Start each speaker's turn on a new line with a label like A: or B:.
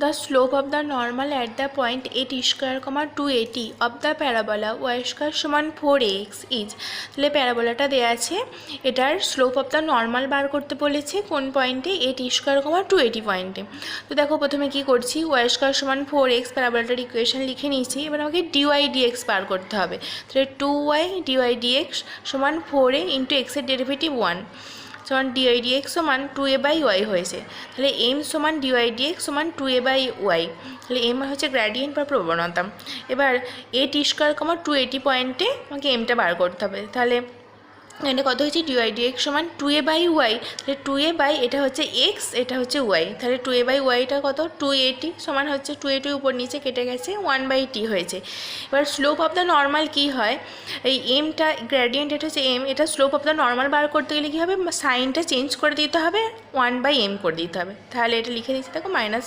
A: The slope of the normal at the point 8 square, 280 of the parabola y square সমান 4x is। তাহলে প্যারাবোলাটা দেওয়া আছে, এটার slope of the normal বার করতে বলেছে কোন পয়েন্টে, 8 স্কোয়ার, 280 পয়েন্টে। তো দেখো প্রথমে কি করছি, y স্কোয়ার সমান 4x, প্যারাবোলাটার ইকুয়েশন লিখে নিয়েছি। এবার আমাকে dy dx বার করতে হবে। তাহলে 2y dy dx সমান 4a ইন্টু এক্সের ডেরিভেটিভ 1 সমান dy dx সমান 2a বাই ওয়াই হয়েছে। তাহলে m সমান dy dx সমান 2a বাই ওয়াই। তাহলে m হচ্ছে গ্র্যাডিয়েন্ট বা প্রবণতা। এবার 8 স্কোয়ার, 280 পয়েন্টে আমাকে mটা বার করতে হবে। তাহলে এখানে কত হয়েছে, dy dx সমান 2a বাই ওয়াই। তাহলে 2a বাই, এটা হচ্ছে x, এটা হচ্ছে ওয়াই। তাহলে 2a বাই ওয়াইটা কত, 280 সমান হচ্ছে 280 উপর নিচে কেটে গেছে 1/t হয়েছে। এবার স্লোপ অফ দ্য নর্মাল কী হয়, এই এমটা গ্র্যাডিয়েন্ট, এটা হচ্ছে m, এটা স্লোপ অফ দ্য নর্মাল বার করতে গেলে কী হবে, সাইনটা চেঞ্জ করে দিতে হবে, 1/m করে দিতে হবে। তাহলে এটা লিখে দিচ্ছি, দেখো মাইনাস